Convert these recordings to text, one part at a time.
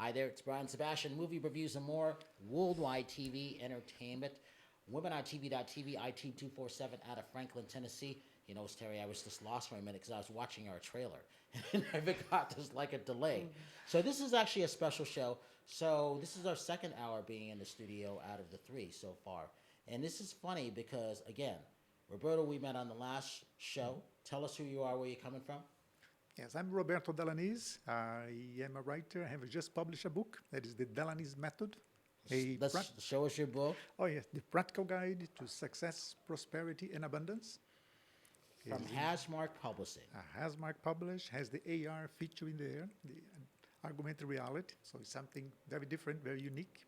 Hi there, it's Brian Sebastian, movie reviews and more, worldwide TV entertainment, womenOnTV.tv, IT247 out of Franklin, Tennessee. You know, Terry, I was just lost for a minute because I was watching our trailer and I got just like a delay. So this is actually a special show. So this is our second hour being in the studio out of the three so far. And this is funny because, again, Roberto, we met on the last show. Tell us who you are, where you're coming from. Yes, I'm Roberto Delanese. I am a writer. I have just published a book that is the Delanese Method. Let's show us your book. Oh, yes, the practical guide to success, prosperity, and abundance. From Hasmark Publishing. Hasmark published, has the AR feature in there, the augmented reality. So it's something very different, very unique.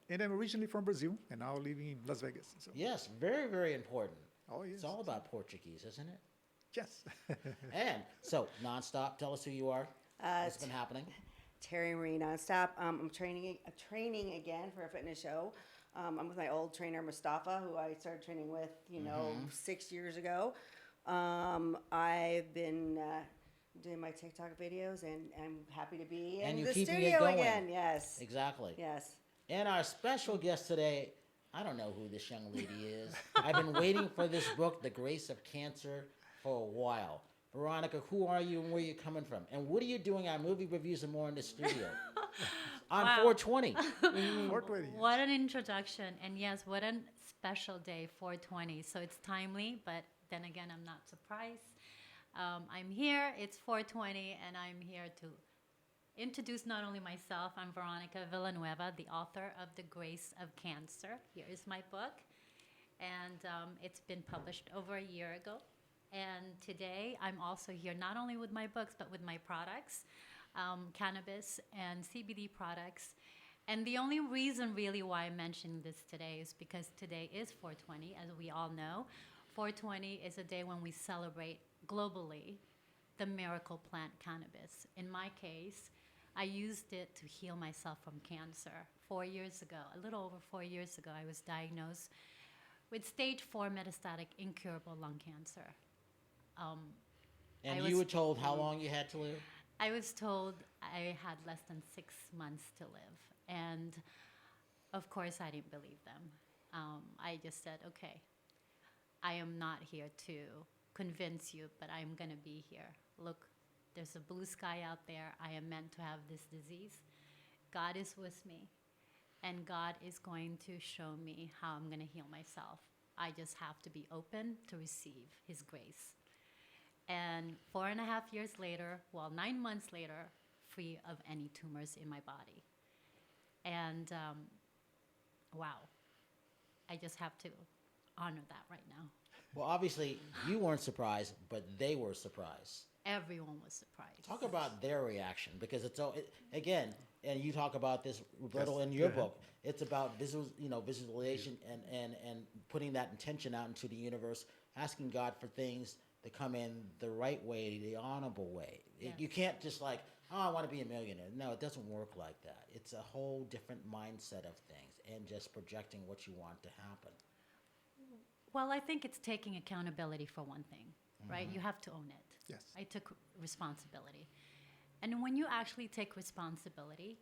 And I'm originally from Brazil and now living in Las Vegas. So. Yes, very, very important. Oh, yes. It's all about Portuguese, isn't it? Yes. And so, Nonstop, tell us who you are. What's been happening? Terry Marie Nonstop. I'm training again for a fitness show. I'm with my old trainer Mustafa, who I started training with, 6 years ago. I've been doing my TikTok videos, and I'm happy to be in the studio again. Yes. Exactly. Yes. And our special guest today, I don't know who this young lady is. I've been waiting for this book, The Grace of Cancer, for a while. Veronica, who are you and where are you coming from? And what are you doing on movie reviews and more in the studio? On 420. 420. What an introduction. And yes, what a special day, 420. So it's timely, but then again, I'm not surprised. I'm here, it's 420, and I'm here to introduce not only myself, I'm Veronica Villanueva, the author of The Grace of Cancer. Here is my book. And it's been published over a year ago. And today I'm also here not only with my books, but with my products, cannabis and CBD products. And the only reason really why I'm mentioning this today is because today is 420, as we all know. 420 is a day when we celebrate globally the miracle plant cannabis. In my case, I used it to heal myself from cancer 4 years ago. A little over 4 years ago, I was diagnosed with stage 4 metastatic incurable lung cancer. And you were told how long you had to live? I was told I had less than 6 months to live. And of course, I didn't believe them. I just said, okay, I am not here to convince you, but I'm going to be here. Look, there's a blue sky out there. I am meant to have this disease. God is with me, and God is going to show me how I'm going to heal myself. I just have to be open to receive His grace. And 4.5 years later, 9 months later, free of any tumors in my body. And wow, I just have to honor that right now. Well, obviously, you weren't surprised, but they were surprised. Everyone was surprised. Talk about their reaction, because it's all, again, and you talk about this, Roberto, in your book. It's about visualization and putting that intention out into the universe, asking God for things to come in the right way, the honorable way. Yes. You can't just like, oh, I want to be a millionaire. No, it doesn't work like that. It's a whole different mindset of things and just projecting what you want to happen. Well, I think it's taking accountability for one thing, right? You have to own it. Yes. I took responsibility. And when you actually take responsibility,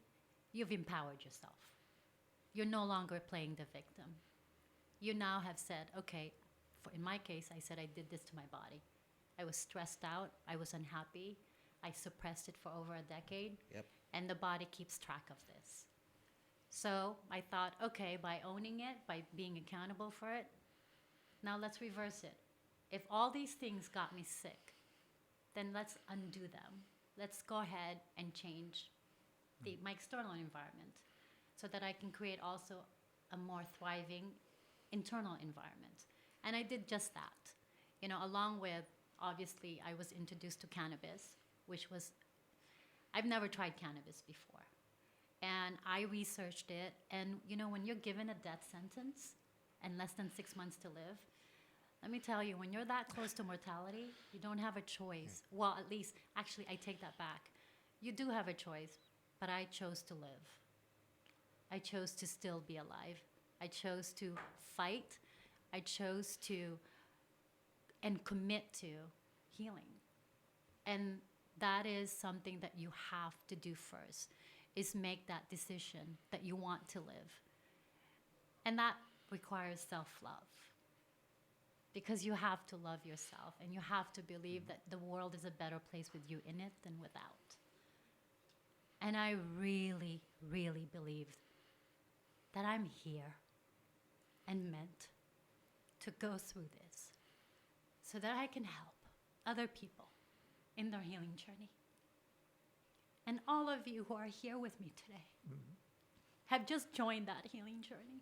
you've empowered yourself. You're no longer playing the victim. You now have said, okay, in my case, I said I did this to my body. I was stressed out. I was unhappy. I suppressed it for over a decade. Yep. And the body keeps track of this. So I thought, okay, by owning it, by being accountable for it, now let's reverse it. If all these things got me sick, then let's undo them. Let's go ahead and change my external environment so that I can create also a more thriving internal environment. And I did just that. Along with, obviously, I was introduced to cannabis, which was, I've never tried cannabis before. And I researched it. And, when you're given a death sentence and less than 6 months to live, let me tell you, when you're that close to mortality, you don't have a choice. Well, at least, actually, I take that back. You do have a choice, but I chose to live. I chose to still be alive. I chose to fight. I chose to and commit to healing. And that is something that you have to do first, is make that decision that you want to live. And that requires self-love. Because you have to love yourself and you have to believe that the world is a better place with you in it than without. And I really, really believe that I'm here and meant to go through this so that I can help other people in their healing journey. And all of you who are here with me today have just joined that healing journey.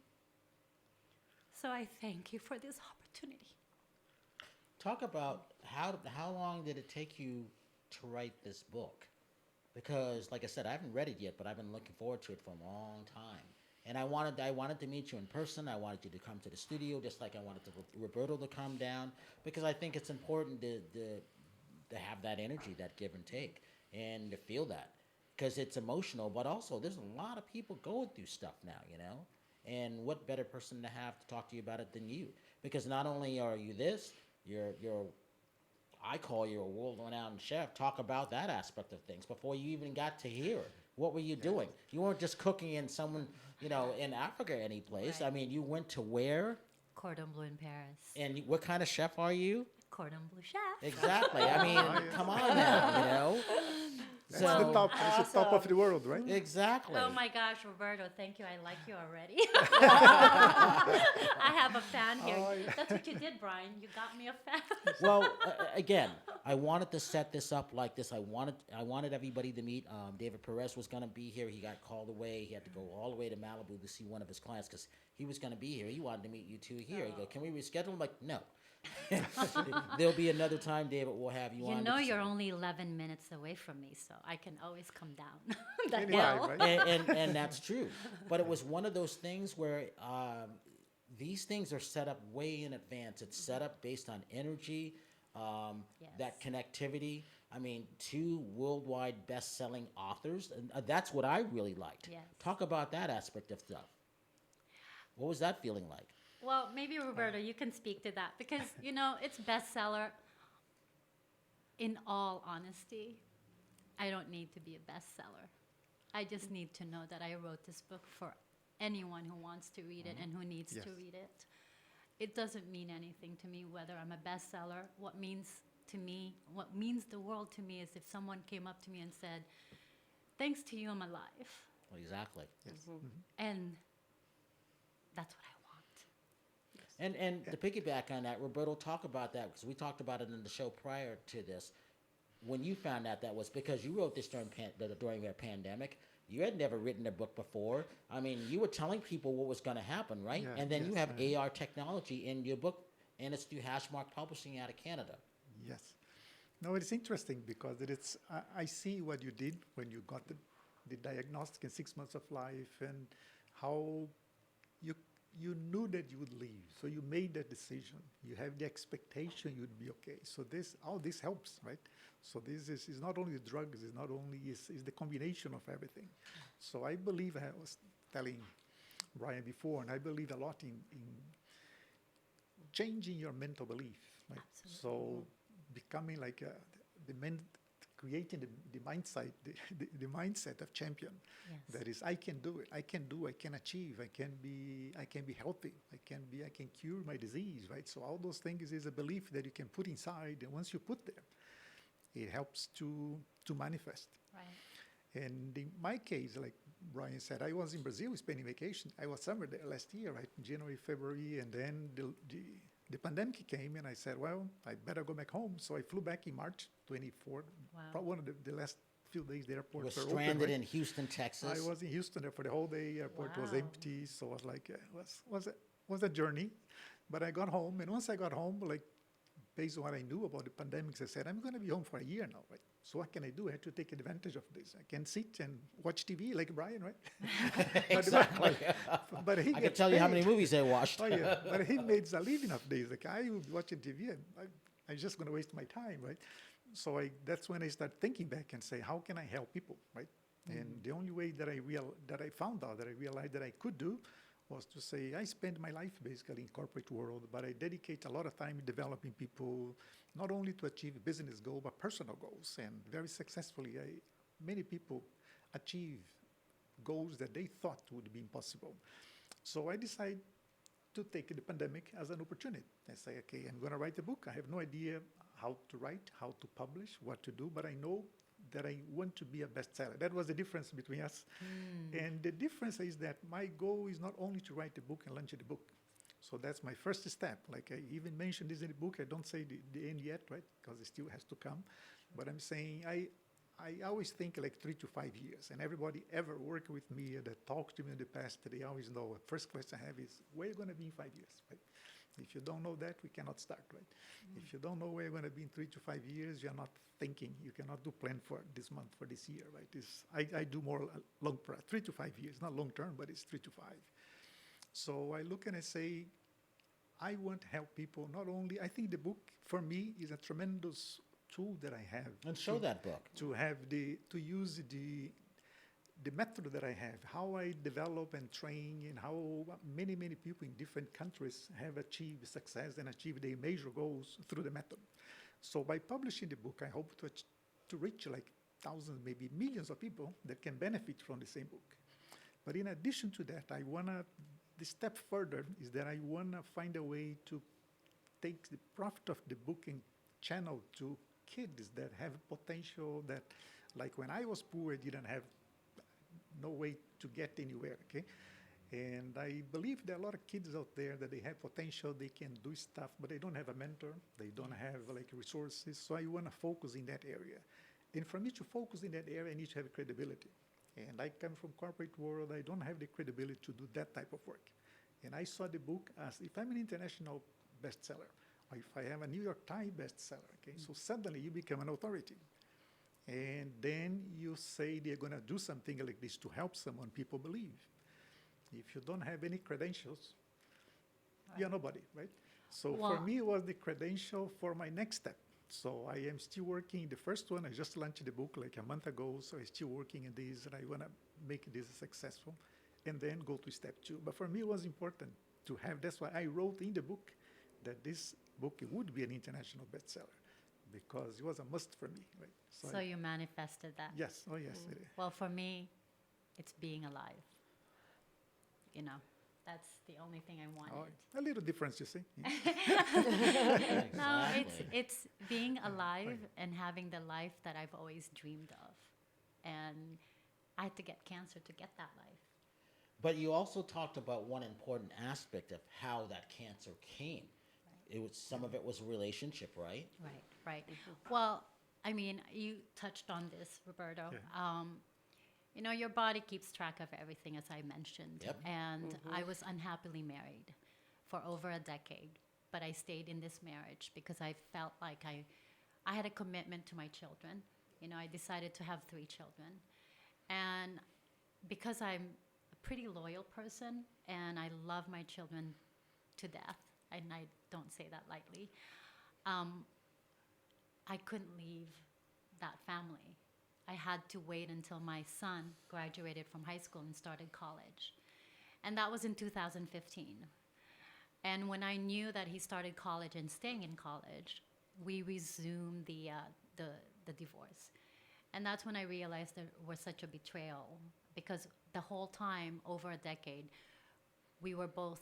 So I thank you for this opportunity. Talk about how long did it take you to write this book? Because, like I said, I haven't read it yet, but I've been looking forward to it for a long time. And I wanted to meet you in person. I wanted you to come to the studio, just like I wanted Roberto to come down, because I think it's important to have that energy, that give and take, and to feel that, because it's emotional. But also, there's a lot of people going through stuff now, you know. And what better person to have to talk to you about it than you? Because not only are you this, I call you a world-renowned chef. Talk about that aspect of things before you even got to here. What were you doing? You weren't just cooking in someone, you know, in Africa, any place. Right. I mean, you went to where? Cordon Bleu in Paris. And what kind of chef are you? Cordon Bleu chef. Exactly. I mean, come on now, you know. That's the top. That's the top of the world, right? Exactly. Oh my gosh, Roberto, thank you. I like you already. I have a fan here. Oh, yeah. That's what you did, Brian. You got me a fan. Well, again, I wanted to set this up like this. I wanted everybody to meet. David Perez was going to be here. He got called away. He had to go all the way to Malibu to see one of his clients because he was going to be here. He wanted to meet you two here. He go, can we reschedule? I'm like, no. There'll be another time, David. We'll have you on. You know you're only 11 minutes away from me, so I can always come down the Anytime, hill. right? and that's true. But it was one of those things where these things are set up way in advance. It's set up based on energy, that connectivity. I mean, 2 worldwide best-selling authors, and that's what I really liked. Yes. Talk about that aspect of stuff. What was that feeling like? Well, maybe Roberto, you can speak to that because, you know, it's bestseller. In all honesty, I don't need to be a bestseller. I just need to know that I wrote this book for anyone who wants to read it and who needs to read it. It doesn't mean anything to me whether I'm a bestseller. What means the world to me is if someone came up to me and said, thanks to you, I'm alive. Well, exactly. Yes. And that's what I want. And to piggyback on that, Roberto, talk about that because we talked about it in the show prior to this. When you found out that was because you wrote this during the pandemic. You had never written a book before. I mean, you were telling people what was going to happen, right? Yeah, and then you yes, have AR technology in your book, and it's through Hashmark Publishing out of Canada. Yes. No, it's interesting because I see what you did when you got the diagnostic in 6 months of life and how you knew that you would leave. So you made that decision. You have the expectation you'd be okay. So all this helps, right? So this is not only the drugs, it's not only, it's the combination of everything. So I believe, I was telling Brian before, and I believe a lot in changing your mental belief. Right? Absolutely. So becoming like creating the mindset, the mindset of champion. Yes. That is, I can do it. I can achieve. I can be healthy. I can cure my disease. Right. So all those things is a belief that you can put inside, and once you put there, it helps to manifest. Right. And in my case, like Brian said, I was in Brazil spending vacation. I was summer there last year, right, in January, February, and then the pandemic came, and I said, well, I better go back home. So I flew back in March 24th. Wow. Probably one of the last few days the You airport were were stranded open, right? in Houston, Texas. I was in Houston there for the whole day. Airport was Wow. empty, so I was like, was a journey. But I got home, and once I got home, like based on what I knew about the pandemics, I said, I'm going to be home for a year now, right? So what can I do? I have to take advantage of this. I can sit and watch TV like Brian, right? Exactly. But he I can gets tell you how paid. many movies I watched. Oh yeah, but he made a living of this. Like I was watching TV, and I'm just going to waste my time, right? So that's when I start thinking back and say, how can I help people, right? And the only way that I found out that I realized that I could do was to say I spend my life basically in corporate world, but I dedicate a lot of time developing people not only to achieve business goal but personal goals, and very successfully, many people achieve goals that they thought would be impossible. So I decided to take the pandemic as an opportunity. I say, okay, I'm going to write a book. I have no idea how to write, how to publish, what to do, but I know that I want to be a bestseller. That was the difference between us. And the difference is that my goal is not only to write the book and launch the book. So that's my first step. Like I even mentioned this in the book. I don't say the end yet, right? Because it still has to come. But I'm saying I always think like 3 to 5 years. And everybody ever worked with me that talked to me in the past, they always know the first question I have is, where are you going to be in 5 years, right? If you don't know that, we cannot start, right? If you don't know where you're going to be in 3 to 5 years, you're not thinking. You cannot do plan for this month, for this year, right? I do more long, 3 to 5 years, not long term, but it's 3 to 5. So I look and I say, I want to help people. Not only, I think the book for me is a tremendous tool that I have. And show that book. To use the method that I have, how I develop and train, and how many people in different countries have achieved success and achieved their major goals through the method. So by publishing the book, I hope to reach like thousands, maybe millions of people that can benefit from the same book. But in addition to that, the step further is that I want to find a way to take the profit of the book and channel to kids that have potential that, like when I was poor, I didn't have no way to get anywhere, okay? And I believe there are a lot of kids out there that they have potential, they can do stuff, but they don't have a mentor, they don't have like resources, so I want to focus in that area. And for me to focus in that area, I need to have credibility. And I come from corporate world, I don't have the credibility to do that type of work. And I saw the book as, if I'm an international bestseller, or if I have a New York Times bestseller, okay, so suddenly you become an authority. And then you say they're going to do something like this to help someone, people believe. If you don't have any credentials, you're nobody, right? So for me, it was the credential for my next step. So I am still working. The first one, I just launched the book like a month ago, so I'm still working on this, and I want to make this successful, and then go to step 2. But for me, it was important to have, that's why I wrote in the book that this book would be an international bestseller, because it was a must for me, right? So you manifested that. Yes, oh yes. Well, for me, it's being alive. You know, that's the only thing I wanted. A little difference, you see. No, it's being alive and having the life that I've always dreamed of. And I had to get cancer to get that life. But you also talked about one important aspect of how that cancer came. It was, some of it was relationship, right? Right. Well, I mean, you touched on this, Roberto. Yeah. You know, your body keeps track of everything, as I mentioned. Yep. And I was unhappily married for over a decade, but I stayed in this marriage because I felt like I had a commitment to my children. You know, I decided to have 3 children. And because I'm a pretty loyal person and I love my children to death, and I don't say that lightly, I couldn't leave that family. I had to wait until my son graduated from high school and started college. And that was in 2015. And when I knew that he started college and staying in college, we resumed the divorce. And that's when I realized there was such a betrayal, because the whole time, over a decade, we were both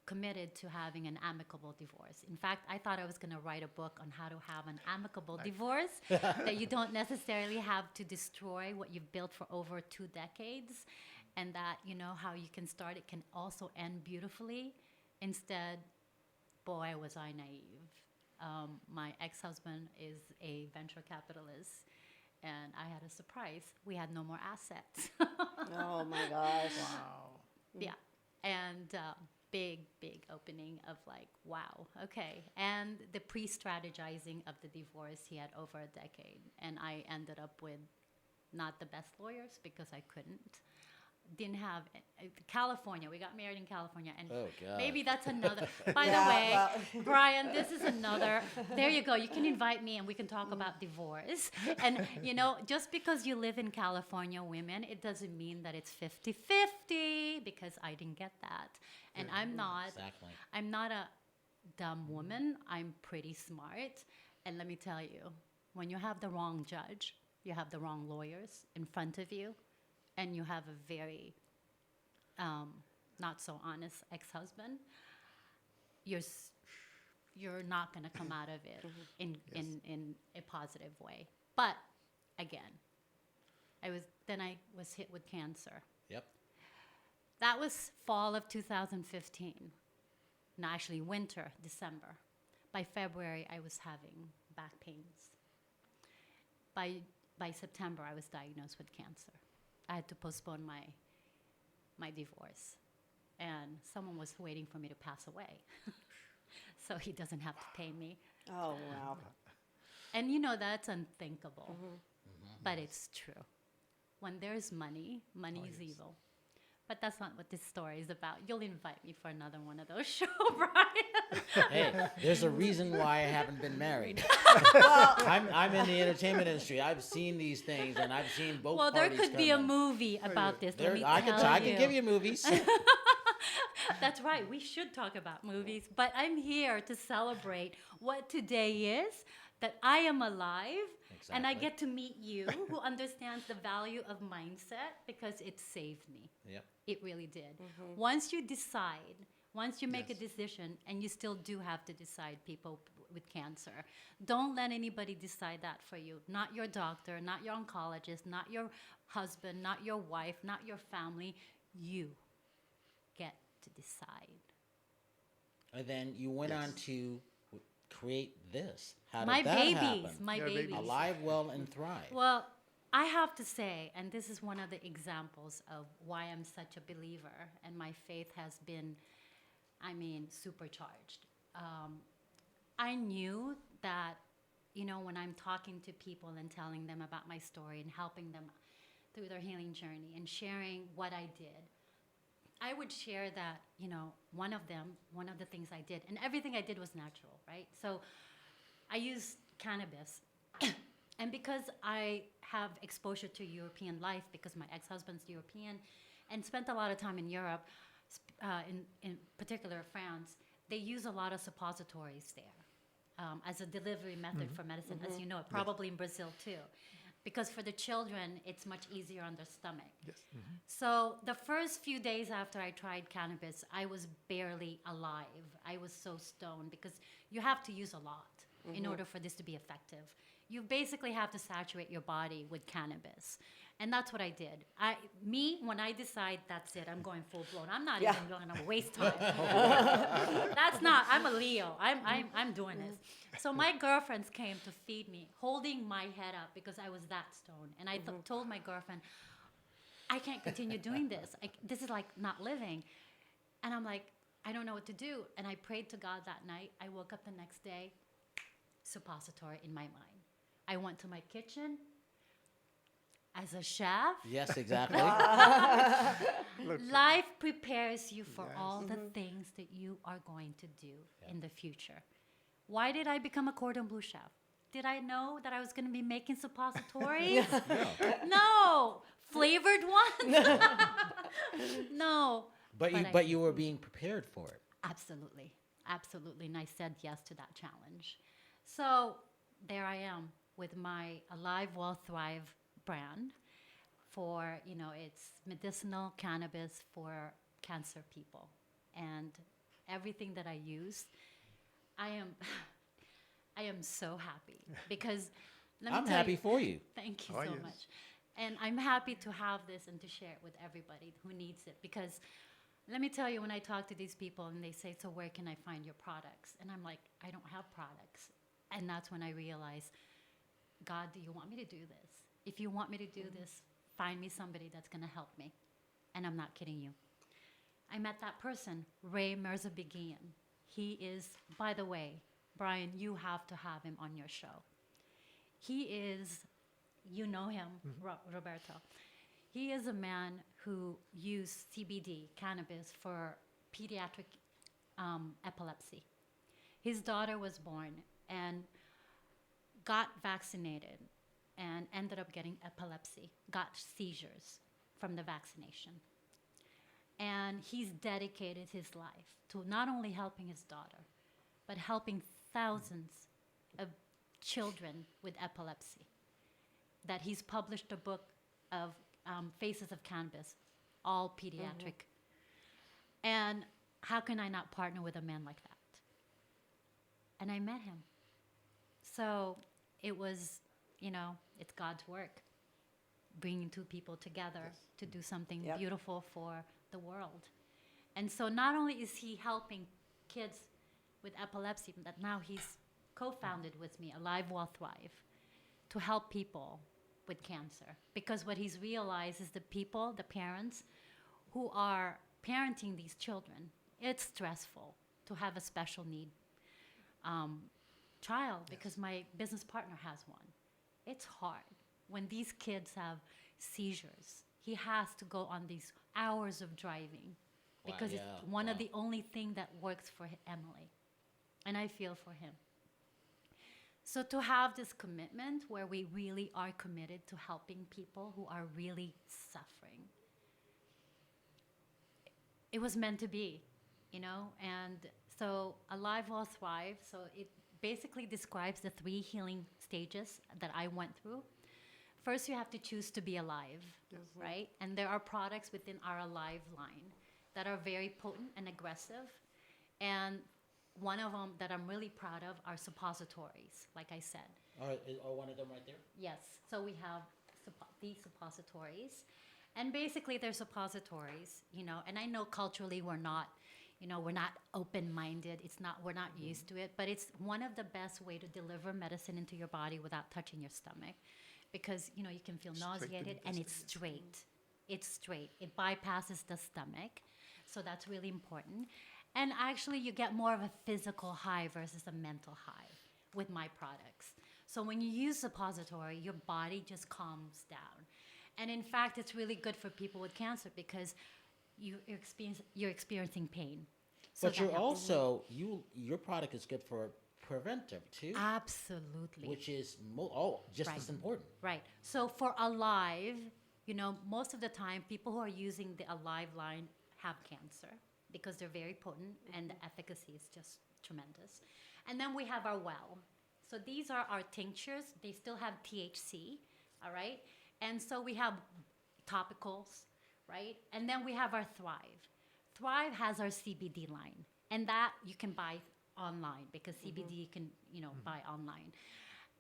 committed to having an amicable divorce. In fact, I thought I was going to write a book on how to have an amicable divorce, that you don't necessarily have to destroy what you've built for over 2 decades, and that, you know, how you can start, it can also end beautifully. Instead, boy, was I naive. My ex-husband is a venture capitalist, and I had a surprise. We had no more assets. Oh my gosh. Wow. Yeah. And big opening of like, wow, okay. And the pre-strategizing of the divorce, he had over a decade. And I ended up with not the best lawyers because I couldn't. didn't have California. We got married in California, and Oh, God. maybe that's another. By Yeah, the way, well- Brian, this is another. There you go. You can invite me, and we can talk about divorce. And just because you live in California, women, it doesn't mean that it's 50-50, because I didn't get that, and I'm not. Exactly. I'm not a dumb woman. I'm pretty smart, and let me tell you, when you have the wrong judge, you have the wrong lawyers in front of you, and you have a very not so honest ex-husband, you're not going to come out of it in a positive way. But again, I was hit with cancer. Yep. That was fall of 2015. No, actually winter, December. By February, I was having back pains. By September, I was diagnosed with cancer. I had to postpone my divorce, and someone was waiting for me to pass away, so he doesn't have to pay me. Oh, wow. And that's unthinkable, but it's true. When there's money is evil. But that's not what this story is about. You'll invite me for another one of those shows, Brian. Hey, there's a reason why I haven't been married. I'm in the entertainment industry. I've seen these things, and I've seen both Well, there parties could be a come in. movie about this. Let me I tell can give you movies. That's right. We should talk about movies. But I'm here to celebrate what today is, that I am alive, and I Exactly. get to meet you, who understands the value of mindset, because it saved me. Yep. It really did. Once you decide, once you make a decision, and you still do have to decide, people with cancer, don't let anybody decide that for you. Not your doctor, not your oncologist, not your husband, not your wife, not your family. You get to decide. And then you went on to create this. How did My that babies, happen? my Your babies. babies. Alive, well, and thrive. Well, I have to say, and this is one of the examples of why I'm such a believer, and my faith has been, supercharged. I knew that, when I'm talking to people and telling them about my story and helping them through their healing journey and sharing what I did, I would share that, one of the things I did, and everything I did was natural, right? So I used cannabis. And because I have exposure to European life, because my ex-husband's European, and spent a lot of time in Europe, in particular France, they use a lot of suppositories there as a delivery method for medicine, as you know, probably in Brazil too. Because for the children, it's much easier on their stomach. Yes. So the first few days after I tried cannabis, I was barely alive. I was so stoned, because you have to use a lot in order for this to be effective. You basically have to saturate your body with cannabis. And that's what I did. When I decide that's it, I'm going full blown. I'm not even going to waste time. I'm a Leo. I'm doing this. So my girlfriends came to feed me, holding my head up, because I was that stoned. And I told my girlfriend, I can't continue doing this. This is like not living. And I'm like, I don't know what to do. And I prayed to God that night. I woke up the next day, suppository in my mind. I went to my kitchen as a chef. Yes, exactly. Life prepares you for all the things that you are going to do in the future. Why did I become a cordon bleu chef? Did I know that I was going to be making suppositories? No. Flavored ones? No. But you were being prepared for it. Absolutely. Absolutely. And I said yes to that challenge. So there I am with my Alive, Well, Thrive brand for, it's medicinal cannabis for cancer people. And everything that I use, I am so happy, because let me I'm tell happy you, for you. thank you Oh, so yes. much. And I'm happy to have this and to share it with everybody who needs it, because let me tell you, when I talk to these people and they say, so where can I find your products? And I'm like, I don't have products. And that's when I realize, God, do you want me to do this? If you want me to do this, find me somebody that's going to help me. And I'm not kidding you. I met that person, Ray Mirzabegian. He is, by the way, Brian, you have to have him on your show. He is, you know him, Roberto. He is a man who used CBD, cannabis, for pediatric epilepsy. His daughter was born and got vaccinated and ended up getting epilepsy, got seizures from the vaccination. And he's dedicated his life to not only helping his daughter, but helping thousands of children with epilepsy. That he's published a book of Faces of Cannabis, all pediatric. And how can I not partner with a man like that? And I met him. So it was, it's God's work, bringing two people together to do something Yep. beautiful for the world. And so not only is he helping kids with epilepsy, but now he's co-founded with me Alive While Thrive to help people with cancer. Because what he's realized is the parents who are parenting these children, it's stressful to have a special need child because my business partner has one. It's hard when these kids have seizures. He has to go on these hours of driving because it's one of the only thing that works for Emily. And I feel for him. So to have this commitment where we really are committed to helping people who are really suffering, it was meant to be, and so Alive While Thrive, so it basically describes the 3 healing stages that I went through. First, you have to choose to be alive, right? And there are products within our Alive line that are very potent and aggressive. And one of them that I'm really proud of are suppositories, like I said. Are one of them right there? Yes. So we have these suppositories. And basically they're suppositories, and I know culturally we're not open-minded. We're not used to it, but it's one of the best way to deliver medicine into your body without touching your stomach because, you can feel Straight to the nauseated and it's intestine, straight. It's straight. It bypasses the stomach. So that's really important. And actually you get more of a physical high versus a mental high with my products. So when you use suppository, your body just calms down. And in fact, it's really good for people with cancer because you're experiencing pain. So But you're that helps. also your product is good for preventive too, Absolutely. which is just Right. as important. Right. So for Alive, most of the time, people who are using the Alive line have cancer because they're very potent and the efficacy is just tremendous. And then we have our Well. So these are our tinctures. They still have THC, all right? And so we have topicals, right? And then we have our Thrive. Thrive has our CBD line, and that you can buy online because CBD you can, buy online.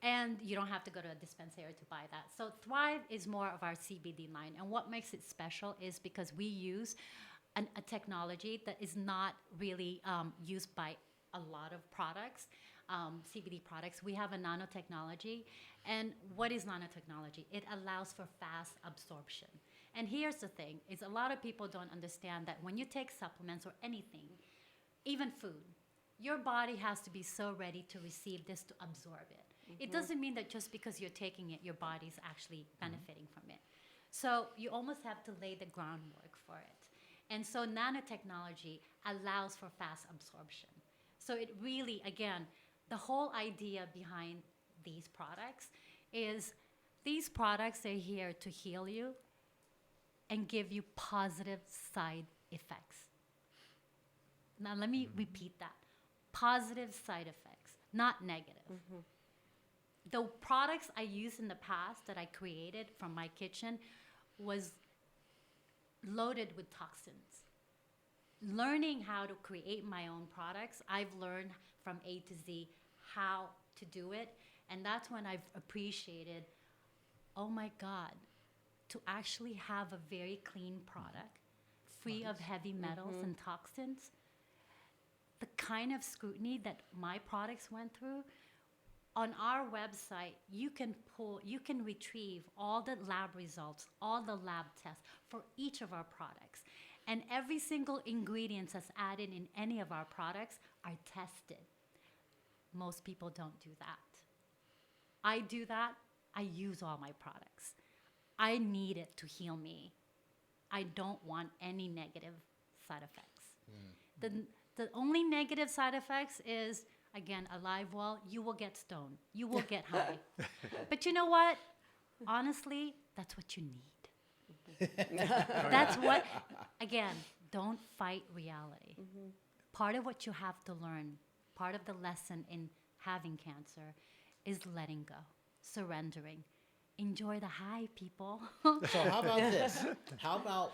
And you don't have to go to a dispensary to buy that. So Thrive is more of our CBD line. And what makes it special is because we use a technology that is not really used by a lot of products, CBD products. We have a nanotechnology. And what is nanotechnology? It allows for fast absorption. And here's the thing, is a lot of people don't understand that when you take supplements or anything, even food, your body has to be so ready to receive this to absorb it. It doesn't mean that just because you're taking it, your body's actually benefiting from it. So you almost have to lay the groundwork for it. And so nanotechnology allows for fast absorption. So it really, again, the whole idea behind these products is these products are here to heal you and give you positive side effects. Now let me repeat that. Positive side effects, not negative. The products I used in the past that I created from my kitchen was loaded with toxins. Learning how to create my own products, I've learned from A to Z how to do it. And that's when I've appreciated, oh my God, to actually have a very clean product, free of heavy metals and toxins. The kind of scrutiny that my products went through, on our website, you can retrieve all the lab results, all the lab tests for each of our products. And every single ingredient that's added in any of our products are tested. Most people don't do that. I do that. I use all my products. I need it to heal me. I don't want any negative side effects. The only negative side effects is, again, a live well, you will get stoned. You will get high. But you know what? Honestly, that's what you need. That's what, again, don't fight reality. Part of what you have to learn, part of the lesson in having cancer is letting go, surrendering. Enjoy the high, people. So how about this? How about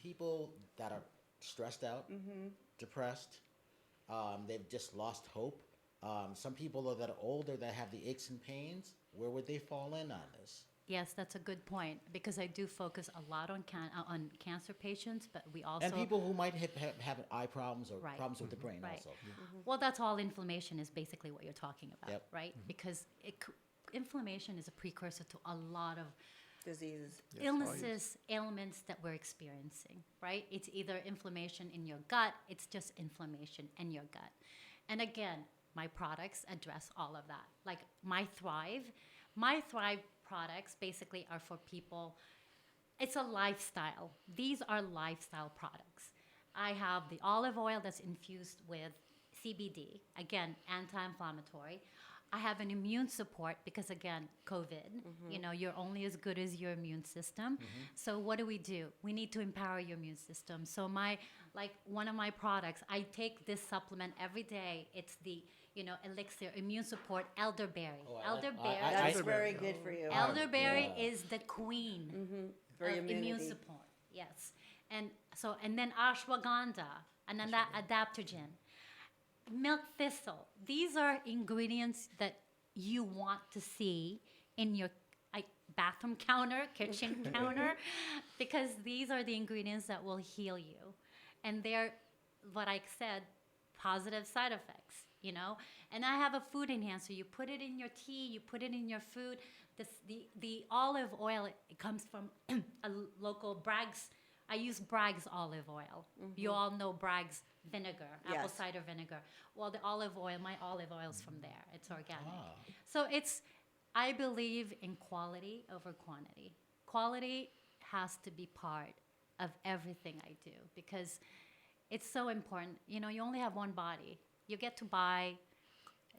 people that are stressed out, depressed, they've just lost hope. Some people that are older that have the aches and pains, where would they fall in on this? Yes, that's a good point because I do focus a lot on cancer patients, but we also And people who might have eye problems or Right. problems with the brain Right. also. Well, that's all inflammation is basically what you're talking about, Yep. right? Because inflammation is a precursor to a lot of Diseases. Yes. illnesses, ailments that we're experiencing, right? It's either inflammation in your gut, it's just inflammation in your gut. And again, my products address all of that. Like my Thrive products basically are for people, it's a lifestyle. These are lifestyle products. I have the olive oil that's infused with CBD, again, anti-inflammatory. I have an immune support because again, COVID, you're only as good as your immune system. So what do? We need to empower your immune system. So one of my products, I take this supplement every day. It's the, elixir immune support elderberry. Oh, Elderberry. That's I- very good for you. Elderberry Yeah. is the queen For of immunity. immune support. Yes. And then ashwagandha, and then that adaptogen. Milk thistle. These are ingredients that you want to see in your bathroom counter, kitchen counter, because these are the ingredients that will heal you. And they're, what I said, positive side effects, And I have a food enhancer. You put it in your tea, you put it in your food. The olive oil, it comes from a local Bragg's. I use Bragg's olive oil. You all know Bragg's vinegar, apple Yes. cider vinegar. Well, the olive oil, my olive oil is from there. It's organic. Ah. So I believe in quality over quantity. Quality has to be part of everything I do because it's so important. You only have one body. You get to buy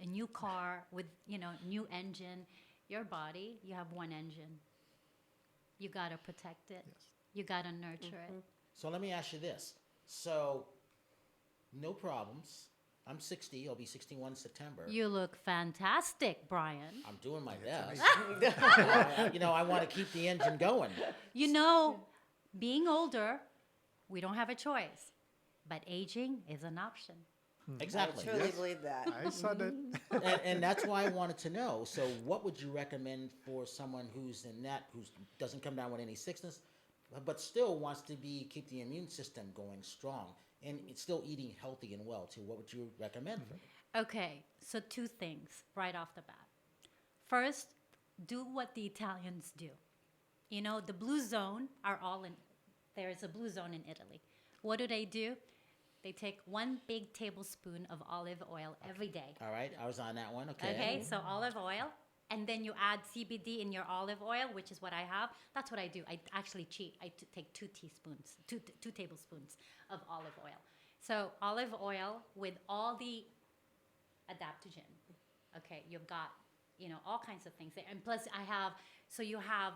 a new car with, new engine. Your body, you have one engine. You got to protect it. Yes. You got to nurture it. So let me ask you this. So, no problems. I'm 60. I'll be 61 in September. You look fantastic, Brian. I'm doing my That's best. I want to keep the engine going. Being older, we don't have a choice. But aging is an option. Exactly. I truly Yes. believe that. I saw that. and that's why I wanted to know. So, what would you recommend for someone who's who doesn't come down with any sickness, but still wants to keep the immune system going strong and it's still eating healthy and well too? What would you recommend for them? Okay, so two things right off the bat. First, do what the Italians do. The blue zone there is a blue zone in Italy. What do? They take 1 big tablespoon of olive oil every day. All right, I was on that one. Okay. Okay, so olive oil, and then you add CBD in your olive oil, which is what I have. That's what I do. I actually cheat. I take 2 tablespoons of olive oil. So olive oil with all the adaptogen. Okay, you've got all kinds of things there, and plus you have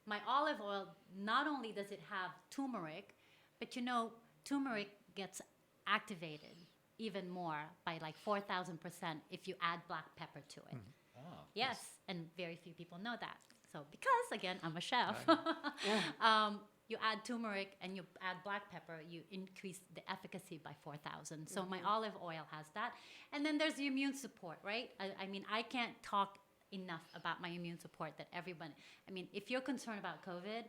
my olive oil. Not only does it have turmeric, but turmeric gets activated even more by 4,000% if you add black pepper to it. Oh, Yes, and very few people know that. So because again, I'm a chef, you add turmeric and you add black pepper, you increase the efficacy by 4,000. So my olive oil has that. And then there's the immune support, right? I can't talk enough about my immune support that everyone, if you're concerned about COVID,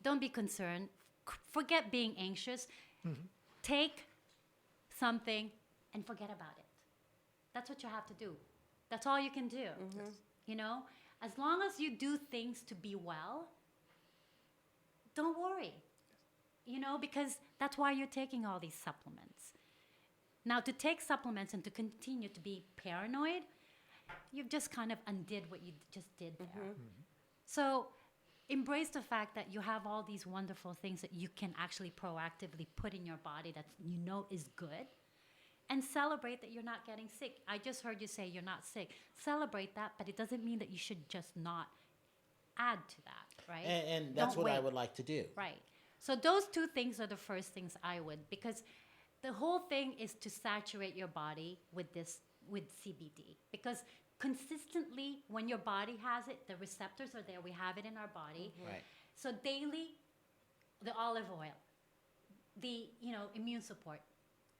don't be concerned. Forget being anxious. Take something and forget about it. That's what you have to do. That's all you can do. As long as you do things to be well, don't worry. Because that's why you're taking all these supplements. Now, to take supplements and to continue to be paranoid, you've just kind of undid what you just did there. So embrace the fact that you have all these wonderful things that you can actually proactively put in your body that you know is good, and celebrate that you're not getting sick. I just heard you say you're not sick. Celebrate that, but it doesn't mean that you should just not add to that, right? And that's Don't what I wait. would like to do. Right. So those two things are the first things I would, because the whole thing is to saturate your body with CBD, because consistently when your body has it, the receptors are there. We have it in our body. Right. So daily, the olive oil, the immune support.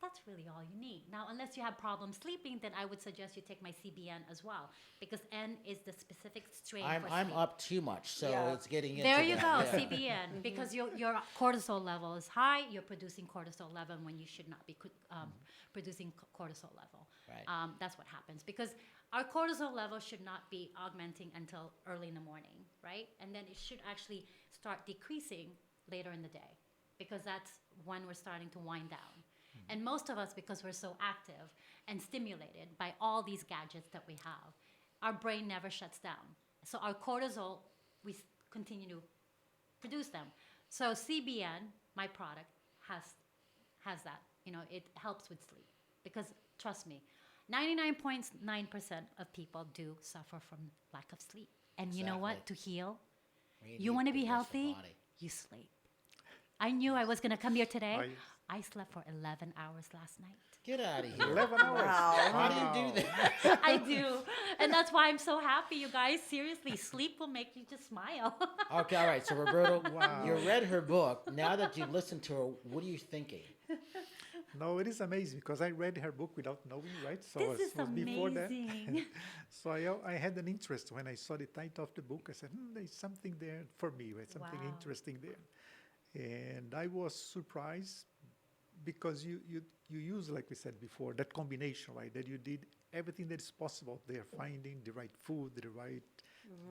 That's really all you need. Now, unless you have problems sleeping, then I would suggest you take my CBN as well, because N is the specific strain for I'm sleep. up too much, so Yeah. it's getting into There you go, that. Yeah. CBN, because your cortisol level is high. You're producing cortisol level when you should not be producing cortisol level. Right. That's what happens, because our cortisol level should not be augmenting until early in the morning, right? And then it should actually start decreasing later in the day, because that's when we're starting to wind down. And most of us, because we're so active and stimulated by all these gadgets that we have, our brain never shuts down. So our cortisol, we continue to produce them. So CBN, my product, has that. It helps with sleep, because trust me, 99.9% of people do suffer from lack of sleep. And you know what? Exactly. To heal, We you need want to be the rest of the healthy, body. you sleep. I knew I was going to come here today. Oh, yes. I slept for 11 hours last night. Get out of here. 11 hours. Wow. How do you do that? I do. And that's why I'm so happy, you guys. Seriously, sleep will make you just smile. Okay, all right. So Roberto, Wow. you read her book. Now that you've listened to her, what are you thinking? No, it is amazing because I read her book without knowing, right? So This it is was before that. amazing. So I had an interest when I saw the title of the book. I said, there's something there for me, right? Something Wow. interesting there. And I was surprised because you use, like we said before, that combination, right? That you did everything that is possible there, finding the right food, the right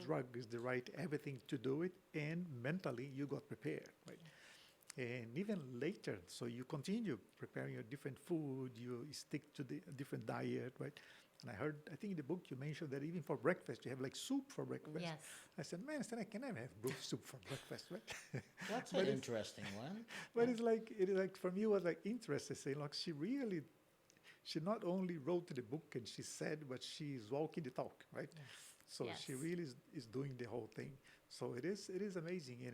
drugs, the right everything to do it, and mentally you got prepared, right? And even later, so you continue preparing your different food, you stick to the different diet, right? And I think in the book you mentioned that even for breakfast, you have like soup for breakfast. Yes. I said, man, I can never have soup for breakfast, right? That's But an it's- interesting one. But it is like for me, it was like interesting saying, look, she not only wrote the book and she said, but she is walking the talk, right? So Yes. she really is doing the whole thing. So it is amazing,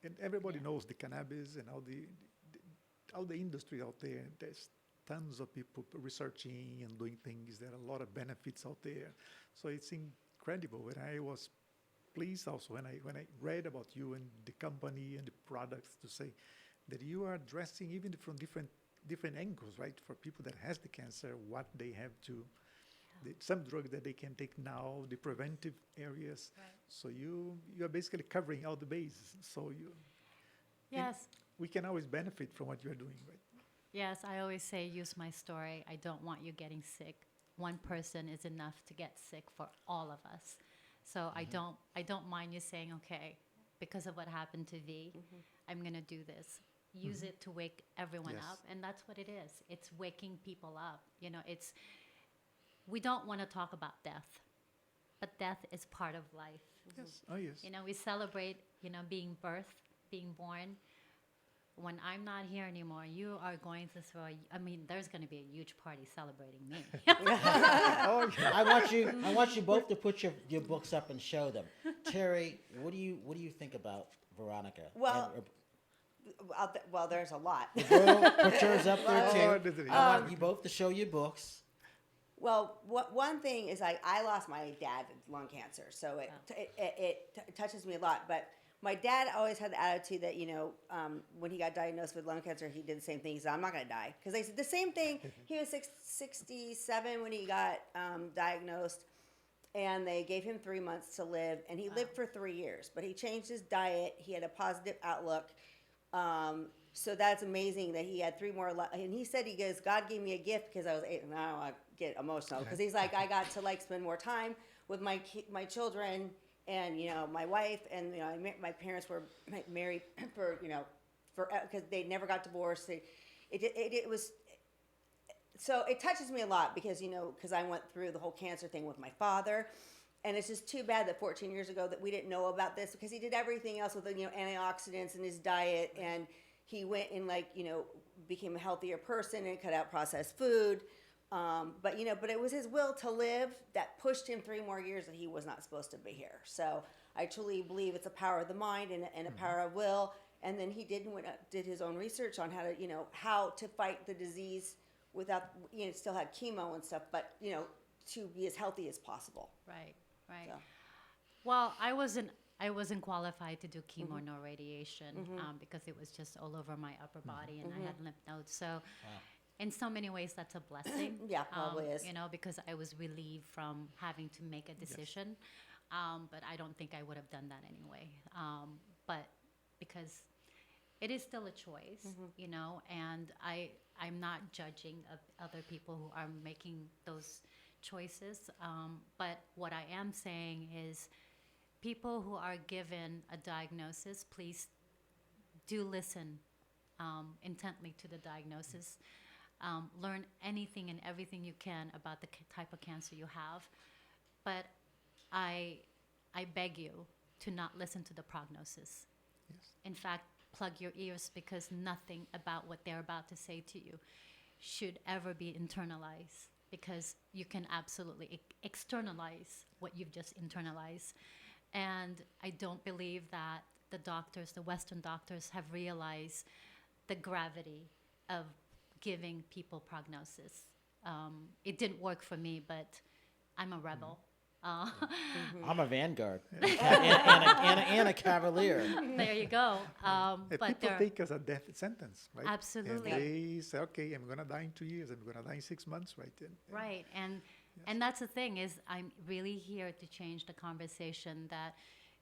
and everybody knows the cannabis and all the industry out there. There's tons of people researching and doing things. There are a lot of benefits out there. So it's incredible. And I was pleased also when I read about you and the company and the products to say that you are addressing even from different angles, right? For people that has the cancer, what they have to, some drugs that they can take now, the preventive areas. Right. So you are basically covering all the bases. So Yes. we can always benefit from what you are doing, right? Yes, I always say use my story. I don't want you getting sick. One person is enough to get sick for all of us. So I don't mind you saying, okay, because of what happened to V, I'm going to do this. Use it to wake everyone Yes. up, and that's what it is. It's waking people up. We don't want to talk about death, but death is part of life. Yes. Oh, yes. We celebrate, being born. When I'm not here anymore, you are going to throw. There's going to be a huge party celebrating me. Oh, yeah. I want you both to put your books up and show them. Terry, what do you think about Veronica? Well, And, well, there's a lot. Roberto, put yours up there Oh, too. does it- I want you both to show your books. Well, one thing is I lost my dad to lung cancer, so it touches me a lot. But my dad always had the attitude that when he got diagnosed with lung cancer, he did the same thing. He said, "I'm not going to die," because they said the same thing. He was 67 when he got diagnosed, and they gave him 3 months to live, and he lived for 3 years. But he changed his diet. He had a positive outlook. So that's amazing that he had 3 more. And he said, God gave me a gift because I was 8. Now I get emotional because he's like, I got to spend more time with my children and, my wife. And, my parents were married for, because they never got divorced. It was, so it touches me a lot because, because I went through the whole cancer thing with my father. and it's just too bad that 14 years ago that we didn't know about this, because he did everything else with the, antioxidants in his diet, and he went and became a healthier person and cut out processed food. But it was his will to live that pushed him 3 more years that he was not supposed to be here. So I truly believe it's a power of the mind and a power of will. And then he did his own research on how to fight the disease without, still had chemo and stuff, but, to be as healthy as possible. Right. So. Well, I wasn't qualified to do chemo nor radiation because it was just all over my upper body, and I had lymph nodes. So in so many ways, that's a blessing. Yeah, probably is. Because I was relieved from having to make a decision. But I don't think I would have done that anyway. But because it is still a choice, and I'm not judging of other people who are making those choices. But what I am saying is, people who are given a diagnosis, please do listen intently to the diagnosis. Learn anything and everything you can about the type of cancer you have. But I beg you to not listen to the prognosis. Yes. In fact, plug your ears, because nothing about what they're about to say to you should ever be internalized, because you can absolutely externalize what you've just internalized. And I don't believe that the Western doctors have realized the gravity of giving people prognosis. It didn't work for me, but I'm a rebel. I'm a vanguard and a cavalier. There you go. But People take as a death sentence, right? Absolutely. And they say, okay, I'm going to die in 2 years. I'm going to die in 6 months, right? Right, and that's the thing, is I'm really here to change the conversation that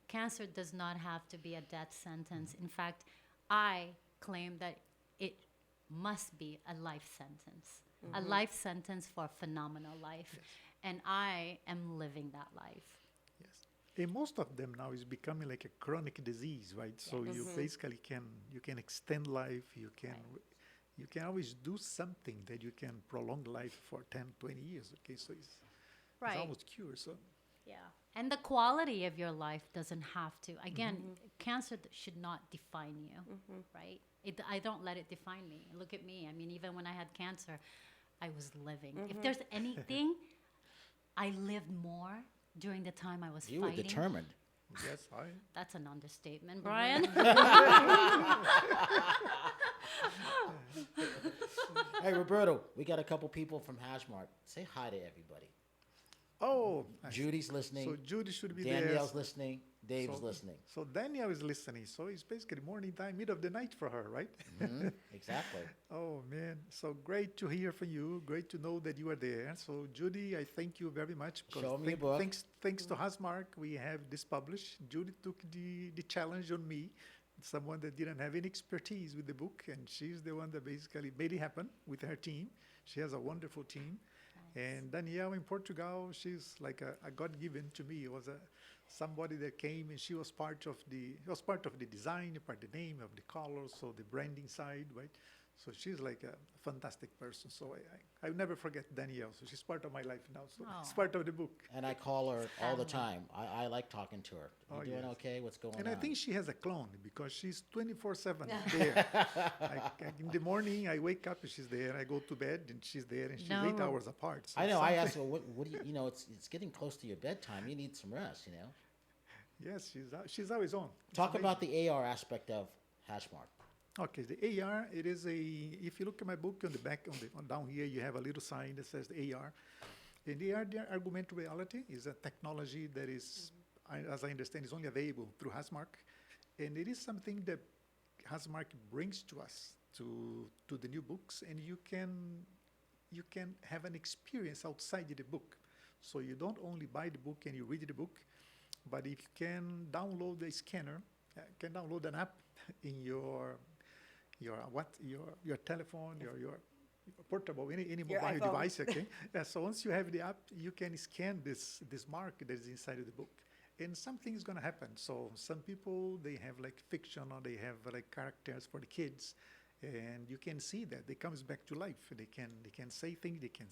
cancer does not have to be a death sentence. In fact, I claim that it must be a life sentence, a life sentence for a phenomenal life. Yes. And I am living that life. Yes. And most of them now is becoming like a chronic disease, right? So Yes. you basically can extend life. You can Right. you can always do something that you can prolong life for 10, 20 years. Okay, so it's Right. almost cure. So Yeah. And the quality of your life doesn't have to. Again, cancer should not define you, right? I don't let it define me. Look at me. I mean, even when I had cancer, I was living. If there's anything, I lived more during the time I was You were fighting. determined. yes, That's an understatement, Brian. Hey, Roberto, we got a couple people from Hashmark. Say hi to everybody. I see. Judy's listening. So Judy should be there. Danielle's listening. Dave's So- listening. So Danielle is listening. So it's basically morning time, mid of the night for her, right? Exactly. Oh man, so great to hear from you. Great to know that you are there. So Judy, I thank you very much. because Show me your book. Thanks to Hasmark, we have this published. Judy took the challenge on me, someone that didn't have any expertise with the book, and she's the one that basically made it happen with her team. She has a wonderful team. And Danielle in Portugal, she's like a God-given to me. It was somebody that came, and she was part of the design, part of the name, of the colors, so the branding side, right? So she's like a fantastic person. So I'll never forget Danielle. So she's part of my life now. So it's Aw. part of the book. And I call her all the Family. time. I like talking to her. You Oh, doing yes. okay? What's going And on? I think she has a clone because she's 24/7 there. In the morning, I wake up and she's there. I go to bed and she's there, and she's 8 No. hours apart. So I know. I something- asked her, what do you know? It's getting close to your bedtime. You need some rest. Yes, she's always on. It's Talk amazing. about the AR aspect of Hashmark. Okay, the AR, it is if you look at my book on the back, down here, you have a little sign that says the AR. And the augmented reality is a technology that is, as I understand, is only available through Hasmark. And it is something that Hasmark brings to us, to the new books, and you can have an experience outside the book. So you don't only buy the book and you read the book, but if you can download the scanner, can download an app in your telephone, your portable, any Your mobile iPhone. device, okay? So once you have the app, you can scan this mark that is inside of the book, and something is going to happen. So some people, they have like fiction, or they have like characters for the kids, and you can see that they comes back to life. They can say things, they can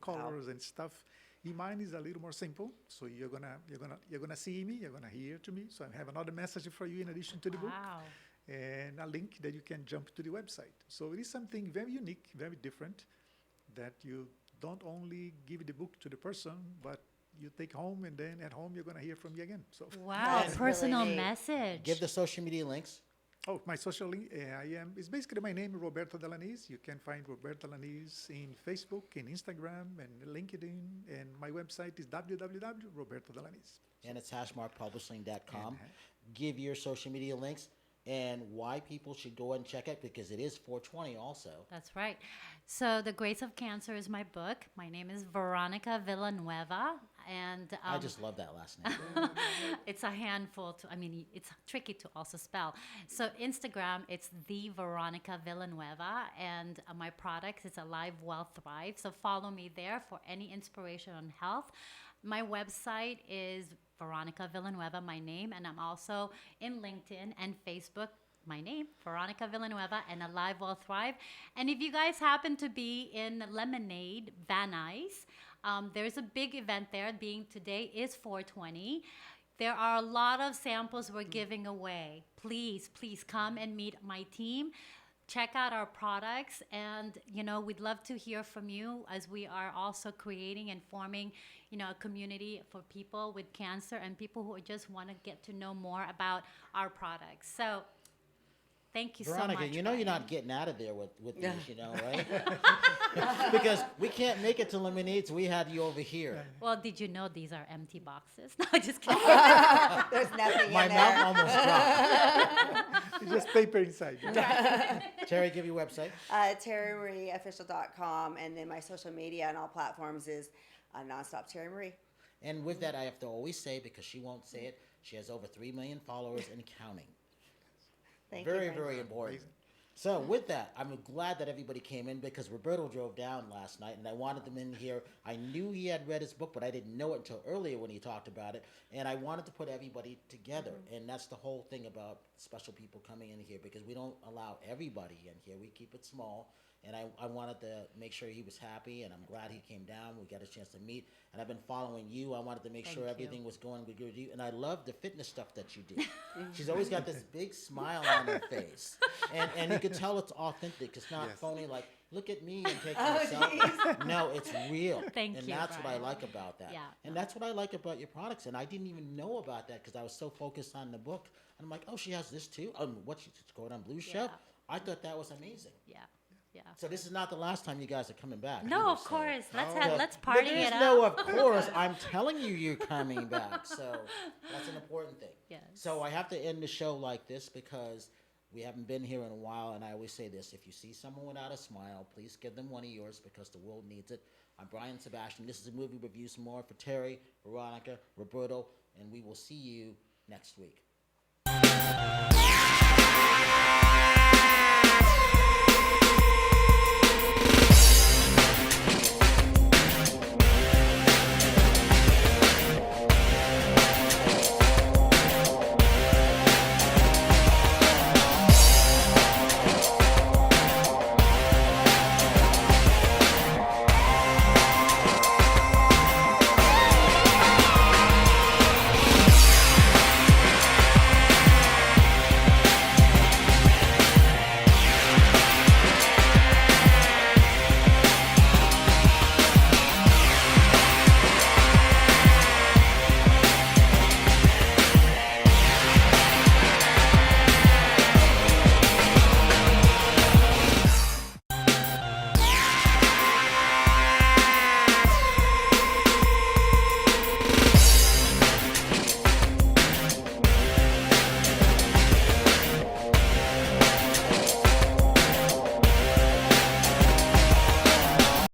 colors and stuff, In mine is a little more simple. So you're gonna see me, you're gonna hear to me. So I have another message for you in addition to the book, Wow. and a link that you can jump to the website. So it is something very unique, very different, that you don't only give the book to the person, but you take home, and then at home you're gonna hear from me again. So. Wow. That's Personal really neat. message. Give the social media links. Oh, my social link, it's basically my name, Roberto Delanese. You can find Roberto Delanese in Facebook, in Instagram, and LinkedIn. And my website is www.robertodelanese. And it's hashmarkpublishing.com. And, Give your social media links and why people should go and check it, because it is 420 also. That's right. So, The Grace of Cancer is my book. My name is Veronica Villanueva. And I just love that last name. it's a handful to, I mean, it's tricky to also spell. So, Instagram, it's the Veronica Villanueva. And my products, it's Alive, Well, Thrive. So, follow me there for any inspiration on health. My website is Veronica Villanueva, my name, and I'm also in LinkedIn and Facebook, my name, Veronica Villanueva, and Alive Well Thrive. And if you guys happen to be in Lemonade, Van Nuys, there's a big event there. Being today is 420. There are a lot of samples we're giving away. Please, please come and meet my team. Check out our products, and we'd love to hear from you, as we are also creating and forming a community for people with cancer and people who just want to get to know more about our products. So thank you Veronica, so much. you're Brian. not getting out of there with these, right? Because we can't make it to Lemonade, so we had you over here. Well, did you know these are empty boxes? No, just kidding. There's nothing My in mouth there. almost dropped. It's just paper inside. Terry, give your website. TerryMarieOfficial.com, and then my social media on all platforms is Nonstop Terry Marie. And with that, I have to always say, because she won't say it, she has over 3 million followers and counting. Thank Very, you. very important. So with that, I'm glad that everybody came in, because Roberto drove down last night, and I wanted them in here. I knew he had read his book, but I didn't know it until earlier when he talked about it, and I wanted to put everybody together. And that's the whole thing about special people coming in here, because we don't allow everybody in here. We keep it small. And I wanted to make sure he was happy, and I'm glad he came down. We got a chance to meet, and I've been following you. I wanted to make sure everything was going good with you, and I love the fitness stuff that you do. She's always got this big smile on her face, and you can tell it's authentic. It's not phony, like, look at me and take myself. No, it's real. Thank and you, that's what I Brian. like about that. Yeah. And that's what I like about your products, and I didn't even know about that because I was so focused on the book. And I'm like, oh, she has this too? What's going on Blue Show? Yeah. I thought that was amazing. Yeah. Yeah. So this is not the last time you guys are coming back. No, either, of so- course. Let's Okay. let's party There is it no, up. of course. I'm telling you, you're coming back. So that's an important thing. Yes. So I have to end the show like this because we haven't been here in a while, and I always say this: if you see someone without a smile, please give them one of yours because the world needs it. I'm Brian Sebastian. This is a Movie Reviews More for Terry, Veronica, Roberto, and we will see you next week.